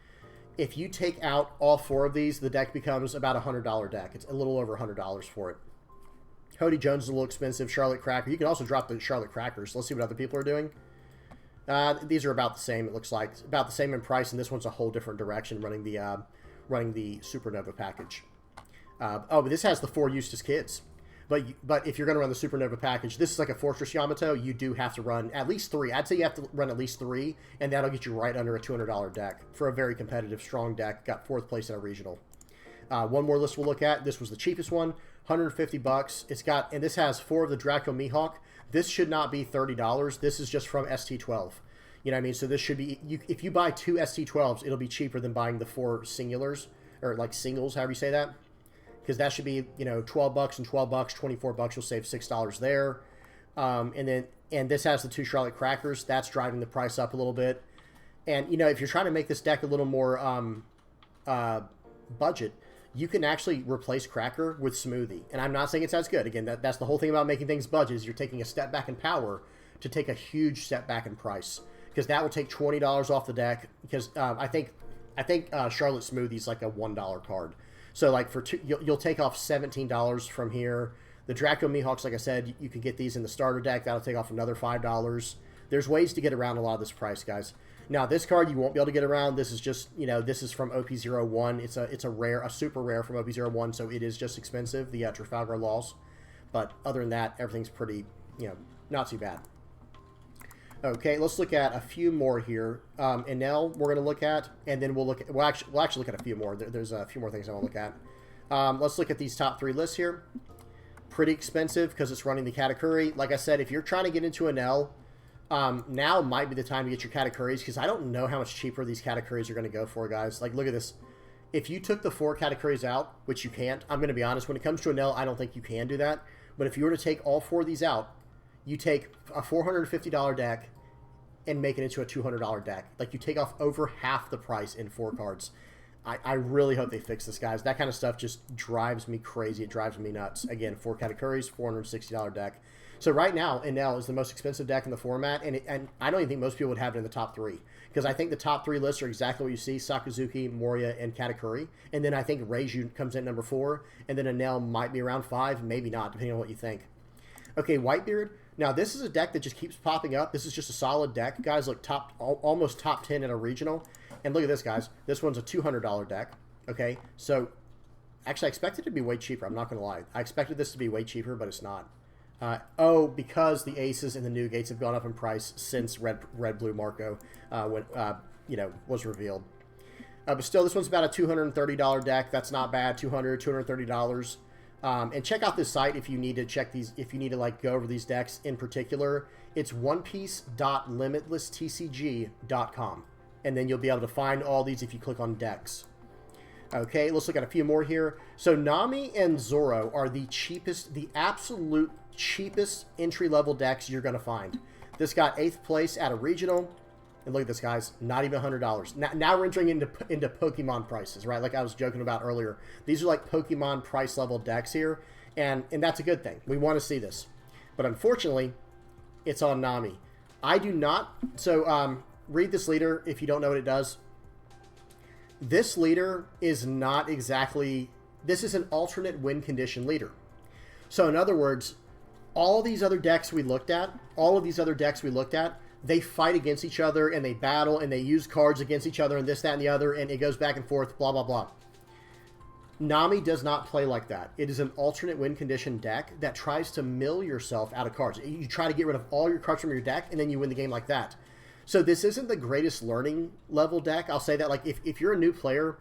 If you take out all 4 of these, the deck becomes about a $100 deck. It's a little over $100 for it. Hody Jones is a little expensive. Charlotte Cracker. You can also drop the Charlotte Crackers. Let's see what other people are doing. These are about the same, it looks like. It's about the same in price, and this one's a whole different direction, running the Supernova package. But this has the 4 Eustace Kids. But if you're going to run the Supernova package, this is like a Fortress Yamato, you do have to run at least 3. I'd say you have to run at least 3, and that'll get you right under a $200 deck for a very competitive, strong deck. Got 4th place in a regional. One more list we'll look at. This was the cheapest one, 150 bucks. It's got, and this has 4 of the Draco Mihawk. This should not be $30. This is just from ST12. You know what I mean? So this should be, if you buy 2 ST12s, it'll be cheaper than buying the 4 singulars, or like singles, however you say that. Because that should be, you know, 12 bucks and 12 bucks, 24 bucks. You'll save $6 there. And this has the 2 Charlotte Crackers. That's driving the price up a little bit. And, you know, if you're trying to make this deck a little more budget, you can actually replace Cracker with Smoothie. And I'm not saying it's as good. Again, that's the whole thing about making things budget, is you're taking a step back in power to take a huge step back in price. Because that will take $20 off the deck. Because I think Charlotte Smoothie is like a $1 card. So like for you'll take off $17 from here. The Draco Mihawks, like I said, you can get these in the starter deck. That'll take off another $5. There's ways to get around a lot of this price, guys. Now this card you won't be able to get around. This is just, you know, this is from OP01. It's a rare, a super rare from OP01, so it is just expensive. The Trafalgar Laws, but other than that, everything's pretty, you know, not too bad. Okay, let's look at a few more here. Enel, we're going to look at, and then we'll actually look at a few more. There's a few more things I want to look at. Let's look at these top 3 lists here. Pretty expensive because it's running the Katakuri. Like I said, if you're trying to get into Enel, now might be the time to get your Katakuris, because I don't know how much cheaper these Katakuris are going to go for, guys. Like, look at this. If you took the 4 Katakuris out, which you can't, I'm going to be honest, when it comes to Enel, I don't think you can do that. But if you were to take all 4 of these out, you take a $450 deck and make it into a $200 deck. Like, you take off over half the price in 4 cards. I really hope they fix this, guys. That kind of stuff just drives me crazy. It drives me nuts. Again, 4 Katakuris, $460 deck. So right now, Enel is the most expensive deck in the format, and I don't even think most people would have it in the top 3. Because I think the top 3 lists are exactly what you see: Sakazuki, Moria, and Katakuri. And then I think Reiju comes in number 4, and then Enel might be around 5, maybe not, depending on what you think. Okay, Whitebeard. Now, this is a deck that just keeps popping up. This is just a solid deck. Guys, look, almost top 10 in a regional. And look at this, guys. This one's a $200 deck. Okay, so actually I expected it to be way cheaper. I'm not going to lie. I expected this to be way cheaper, but it's not. Because the Aces and the New Gates have gone up in price since Red Blue Marco was revealed. But still, this one's about a $230 deck. That's not bad. $230. And check out this site if you need to check these. If you need to like go over these decks in particular, it's onepiece.limitlesstcg.com, and then you'll be able to find all these if you click on decks. Okay, let's look at a few more here. So Nami and Zoro are the cheapest, the absolute cheapest entry-level decks you're going to find. This got 8th place at a regional. And look at this, guys. Not even $100. Now we're entering into Pokemon prices, right? Like I was joking about earlier. These are like Pokemon price level decks here. And that's a good thing. We want to see this. But unfortunately, it's on Nami. I do not... So, read this leader if you don't know what it does. This leader is not exactly... This is an alternate win condition leader. So, in other words, all these other decks we looked at, they fight against each other, and they battle, and they use cards against each other, and this, that, and the other, and it goes back and forth, blah, blah, blah. Nami does not play like that. It is an alternate win condition deck that tries to mill yourself out of cards. You try to get rid of all your cards from your deck, and then you win the game like that. So this isn't the greatest learning level deck. I'll say that, like, if you're a new player,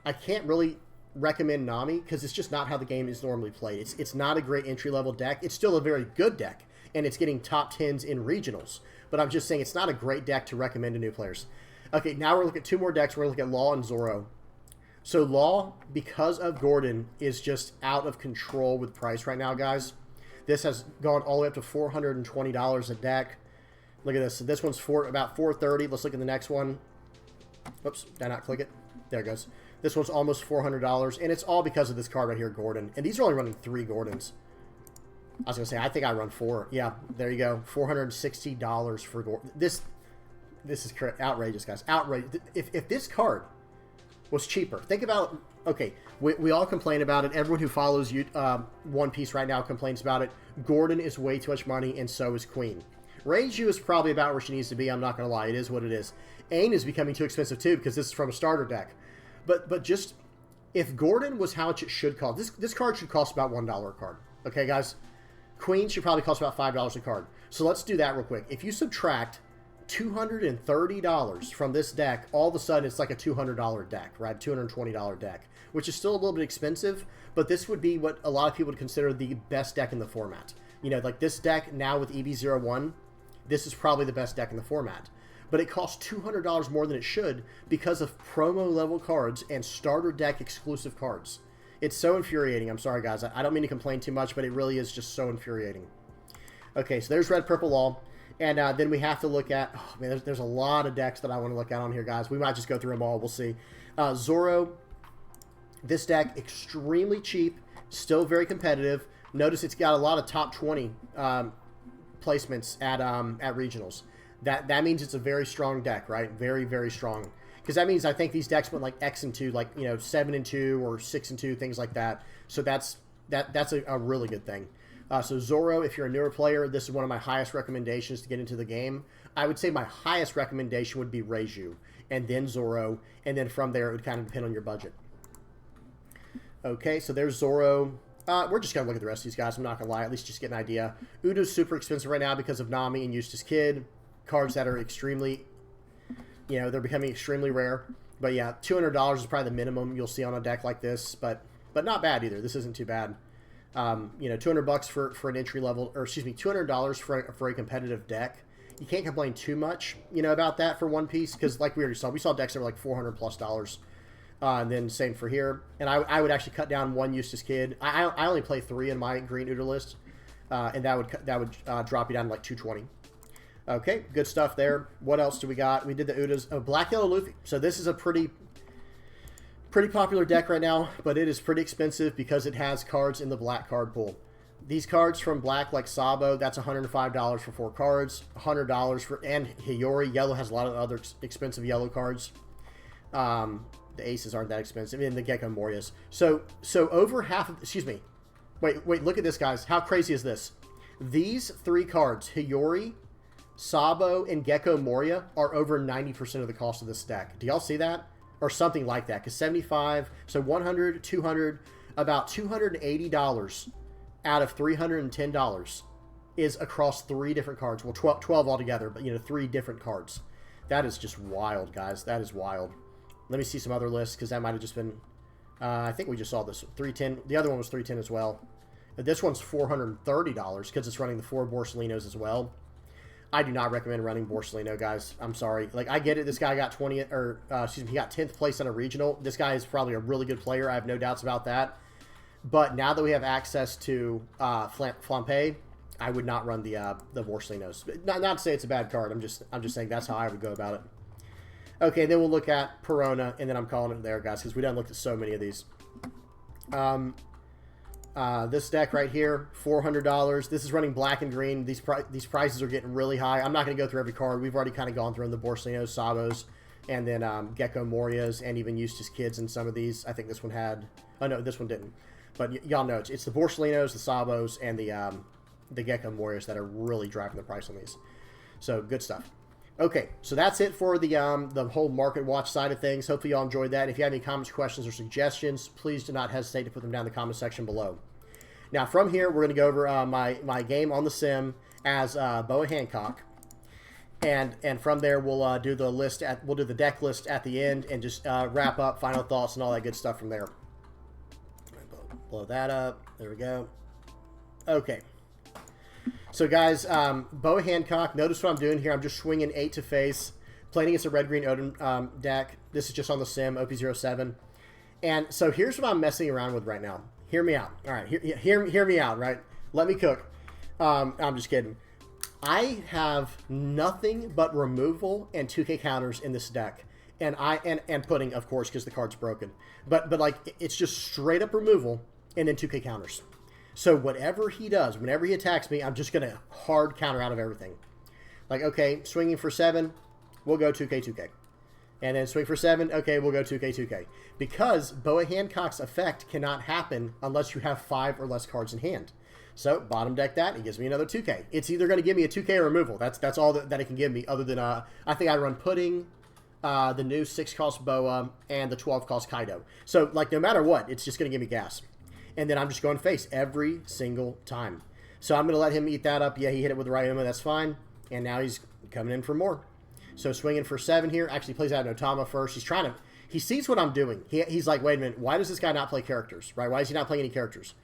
I can't really recommend Nami, because it's just not how the game is normally played. It's not a great entry-level deck. It's still a very good deck, and it's getting top 10s in regionals. But I'm just saying it's not a great deck to recommend to new players. Okay, now we're looking at 2 more decks. We're going to look at Law and Zoro. So Law, because of Gordon, is just out of control with price right now, guys. This has gone all the way up to $420 a deck. Look at this. So this one's about $430. Let's look at the next one. Oops, did I not click it? There it goes. This one's almost $400, and it's all because of this card right here, Gordon. And these are only running 3 Gordons. I was going to say, I think I run 4. Yeah, there you go. $460 for Gordon. This is outrageous, guys. Outrageous. If this card was cheaper, think about, okay, we all complain about it. Everyone who follows One Piece right now complains about it. Gordon is way too much money, and so is Queen. Reiju is probably about where she needs to be. I'm not going to lie. It is what it is. Aang is becoming too expensive, too, because this is from a starter deck. But just, if Gordon was how much it should cost, this card should cost about $1 a card. Okay, guys? Queen should probably cost about $5 a card. So let's do that real quick. If you subtract $230 from this deck, all of a sudden it's like a $200 deck, right? $220 deck, which is still a little bit expensive, but this would be what a lot of people would consider the best deck in the format. You know, like this deck now with EB01, this is probably the best deck in the format. But it costs $200 more than it should because of promo level cards and starter deck exclusive cards. It's so infuriating. I'm sorry, guys. I don't mean to complain too much, but it really is just so infuriating. Okay, so there's Red Purple Law. And then we have to look at, oh man, there's a lot of decks that I want to look at on here, guys. We might just go through them all. We'll see. Zoro, this deck, extremely cheap, still very competitive. Notice it's got a lot of top 20 placements at regionals. That means it's a very strong deck, right? Very, very strong. Because that means I think these decks went like X and 2, like, you know, 7 and 2 or 6 and 2, things like that. So that's a really good thing. So Zoro, if you're a newer player, this is one of my highest recommendations to get into the game. I would say my highest recommendation would be Reiju, and then Zoro, and then from there it would kind of depend on your budget. Okay, so there's Zoro. We're just going to look at the rest of these guys. I'm not going to lie, at least just get an idea. Udo's super expensive right now because of Nami and Eustace Kid. Cards that are extremely, you know, they're becoming extremely rare. But yeah, $200 is probably the minimum you'll see on a deck like this, but not bad either. This isn't too bad. You know, $200 for an entry level, or excuse me, $200 for a competitive deck. You can't complain too much, you know, about that for one piece, because like we already saw, we saw decks that were like $400+. And then same for here. And I would actually cut down one Eustace Kid. I only play 3 in my green Udo list, and that would drop you down to like 220. Okay, good stuff there. What else do we got? We did the Udos. Oh, Black Yellow Luffy. So this is a pretty popular deck right now, but it is pretty expensive because it has cards in the black card pool. These cards from black, like Sabo, that's $105 for 4 cards. $100 for, and Hiyori. Yellow has a lot of other expensive yellow cards. The aces aren't that expensive, and the Gecko Morias. So over half of, excuse me. Wait, look at this, guys. How crazy is this? These 3 cards, Hiyori, Sabo, and Gecko Moria, are over 90% of the cost of this deck. Do y'all see that? Or something like that, because 75, so 100, 200, about $280 out of $310 is across 3 different cards. Well, 12 altogether, but, you know, 3 different cards. That is just wild, guys. That is wild. Let me see some other lists, because that might have just been, I think we just saw this, 310. The other one was 310 as well. This one's $430, because it's running the 4 Borsalinos as well. I do not recommend running Borsellino, guys. I'm sorry. Like, I get it. This guy got 20th, or excuse me, he got 10th place on a regional. This guy is probably a really good player. I have no doubts about that. But now that we have access to Flampe, I would not run the Borsellinos. Not to say it's a bad card. I'm just saying that's how I would go about it. Okay, then we'll look at Perona, and then I'm calling it there, guys, because we done looked at so many of these. This deck right here, $400. This is running black and green. These prices are getting really high. I'm not going to go through every card. We've already kind of gone through the Borsellinos, Sabos, and then Gecko Morias, and even Eustace Kids in some of these. I think this one had... Oh, no, this one didn't. But y'all know it's the Borsellinos, the Sabos, and the Gecko Morias that are really driving the price on these. So, good stuff. Okay, so that's it for the whole Market Watch side of things. Hopefully y'all enjoyed that. If you have any comments, questions, or suggestions, please do not hesitate to put them down in the comment section below. Now, from here, we're going to go over my game on the sim as Boa Hancock, and from there we'll do the list. We'll do the deck list at the end, and just wrap up, final thoughts, and all that good stuff from there. Blow that up. There we go. Okay. So, guys, Boa Hancock, notice what I'm doing here. I'm just swinging 8 to face, playing against a red-green Oden deck. This is just on the sim, OP07. And so here's what I'm messing around with right now. Hear me out. All right, hear me out, right? Let me cook. I'm just kidding. I have nothing but removal and 2K counters in this deck. And pudding, of course, because the card's broken. But like, it's just straight up removal and then 2K counters. So whatever he does, whenever he attacks me, I'm just going to hard counter out of everything. Like, okay, swinging for 7, we'll go 2K, 2K. And then swing for 7, okay, we'll go 2K, 2K. Because Boa Hancock's effect cannot happen unless you have 5 or less cards in hand. So, bottom deck that, it gives me another 2K. It's either going to give me a 2K or removal. That's all that it can give me, other than, I think I run Pudding, the new 6-cost Boa, and the 12-cost Kaido. So, like, no matter what, it's just going to give me gas. And then I'm just going face every single time. So I'm going to let him eat that up. Yeah, he hit it with Ryoma. That's fine. And now he's coming in for more. So swinging for 7 here. Actually plays out an Otama first. He sees what I'm doing. He's like, wait a minute, why does this guy not play characters, right? Why is he not playing any characters?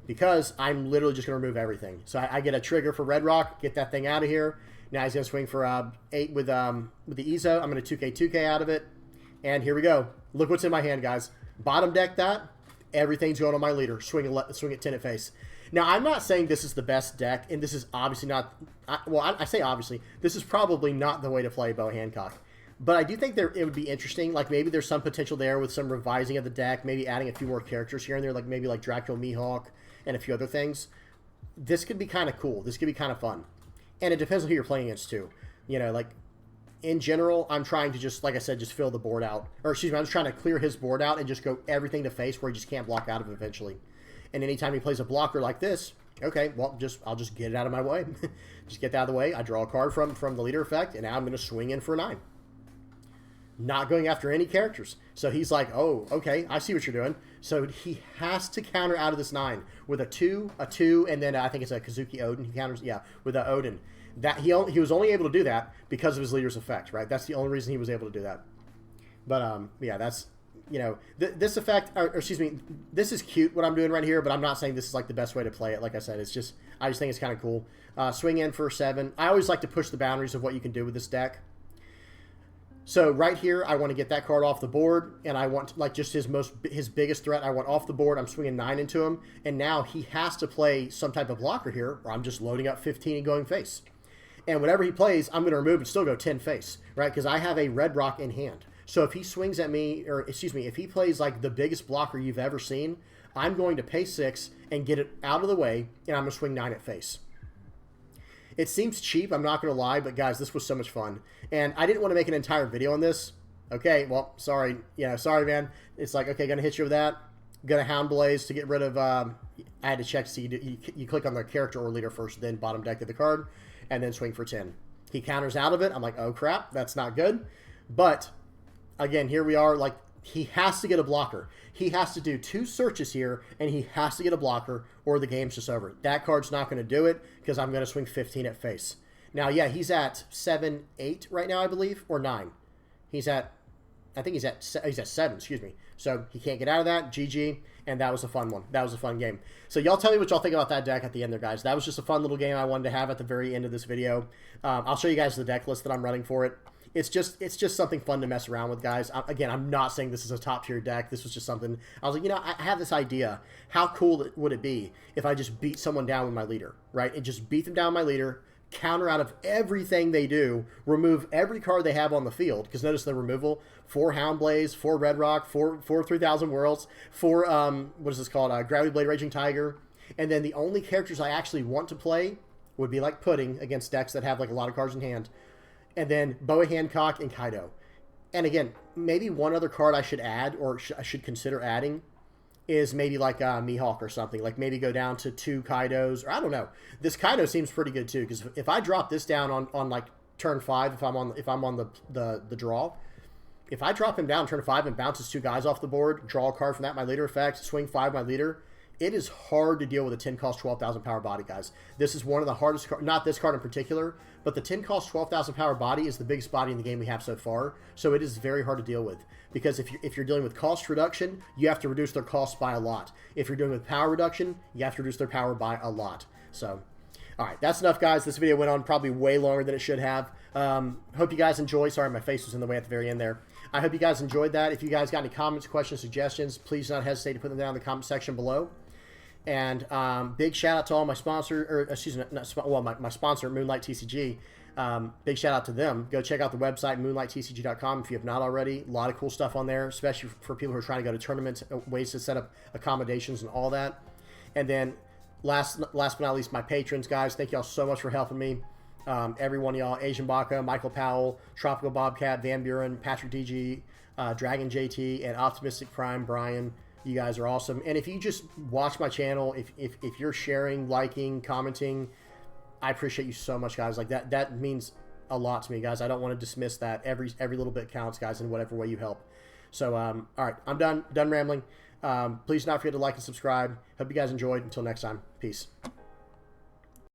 Because I'm literally just going to remove everything. So I get a trigger for Red Rock, get that thing out of here. Now he's going to swing for 8 with the Ezo. I'm going to 2K out of it. And here we go. Look what's in my hand, guys. Bottom deck that. Everything's going on my leader. Swing at 10 at face. Now, I'm not saying this is the best deck, and this is obviously not... I say obviously. This is probably not the way to play Boa Hancock. But I do think it would be interesting. Like, maybe there's some potential there with some revising of the deck, maybe adding a few more characters here and there, like maybe like Dracula Mihawk and a few other things. This could be kind of cool. This could be kind of fun. And it depends on who you're playing against, too. You know, like, in general, I'm trying to just, like I said, just fill the board out. Or, excuse me, I'm just trying to clear his board out and just go everything to face where he just can't block out of it eventually. And anytime he plays a blocker like this, okay, well, I'll just get it out of my way. Just get that out of the way. I draw a card from the leader effect, and now I'm going to swing in for 9. Not going after any characters. So he's like, oh, okay, I see what you're doing. So he has to counter out of this 9 with a 2, and then I think it's a Kazuki Oden. He counters, yeah, with a Oden. That he was only able to do that because of his leader's effect, right? That's the only reason he was able to do that. But yeah, that's, you know, this effect, or excuse me, this is cute what I'm doing right here, but I'm not saying this is like the best way to play it. Like I said, I just think it's kind of cool. Swing in for 7. I always like to push the boundaries of what you can do with this deck. So right here, I want to get that card off the board, and I want, like, just his biggest threat I want off the board. I'm swinging 9 into him, and now he has to play some type of blocker here, or I'm just loading up 15 and going face. And whatever he plays, I'm going to remove and still go 10 face, right? Because I have a Red Rock in hand. So if he swings at me, or excuse me, if he plays like the biggest blocker you've ever seen, I'm going to pay 6 and get it out of the way, and I'm going to swing 9 at face. It seems cheap, I'm not going to lie, but guys, this was so much fun. And I didn't want to make an entire video on this. Okay, well, sorry. Yeah, sorry, man. It's like, okay, going to hit you with that. Going to Hound Blaze to get rid of... I had to check to see you click on the character or leader first, then bottom deck of the card, and then swing for 10. He counters out of it. I'm like, oh, crap, that's not good. But, again, here we are. Like, he has to get a blocker. He has to do 2 searches here, and he has to get a blocker, or the game's just over. That card's not going to do it, because I'm going to swing 15 at face. Now, yeah, he's at 7, 8 right now, I believe, or 9. He's at, I think he's at 7, excuse me. So he can't get out of that. GG, and that was a fun one. That was a fun game. So y'all tell me what y'all think about that deck at the end there, guys. That was just a fun little game I wanted to have at the very end of this video. I'll show you guys the deck list that I'm running for it. It's just something fun to mess around with, guys. Again, I'm not saying this is a top-tier deck. This was just something, I was like, you know, I have this idea. How cool would it be if I just beat someone down with my leader, right? And just beat them down with my leader, counter out of everything they do, remove every card they have on the field, because notice the removal, 4 Hound Blaze, 4 Red Rock, 4 3000 Worlds, 4, what is this called, Gravity Blade Raging Tiger, and then the only characters I actually want to play would be like Pudding against decks that have like a lot of cards in hand. And then Boa Hancock and Kaido. And again, maybe one other card I should add, or I should consider adding, is maybe like Mihawk or something. Like maybe go down to 2 Kaidos, or I don't know. This Kaido seems pretty good too, because if I drop this down on like turn 5, if I'm on the draw, if I drop him down turn 5 and bounces 2 guys off the board, draw a card from that, my leader effect, swing 5 my leader. It is hard to deal with a 10 cost 12,000 power body, guys. This is one of the hardest cards, not this card in particular, but the 10 cost 12,000 power body is the biggest body in the game we have so far. So it is very hard to deal with, because if you're dealing with cost reduction, you have to reduce their cost by a lot. If you're dealing with power reduction, you have to reduce their power by a lot. So, all right, that's enough, guys. This video went on probably way longer than it should have. Hope you guys enjoy. Sorry, my face was in the way at the very end there. I hope you guys enjoyed that. If you guys got any comments, questions, suggestions, please do not hesitate to put them down in the comment section below. And big shout out to all my sponsor, or excuse me, my sponsor, Moonlight TCG. Big shout out to them. Go check out the website, moonlighttcg.com, if you have not already. A lot of cool stuff on there, especially for people who are trying to go to tournaments, ways to set up accommodations and all that. And then last but not least, my patrons, guys. Thank y'all so much for helping me. Every one of y'all, Asian Baka, Michael Powell, Tropical Bobcat, Van Buren, Patrick DG, Dragon JT, and Optimistic Prime Brian. You guys are awesome. And if you just watch my channel, if you're sharing, liking, commenting, I appreciate you so much, guys. Like that means a lot to me, guys. I don't want to dismiss that. Every little bit counts, guys, in whatever way you help. So, all right, I'm done rambling. Please do not forget to like and subscribe. Hope you guys enjoyed. Until next time, peace.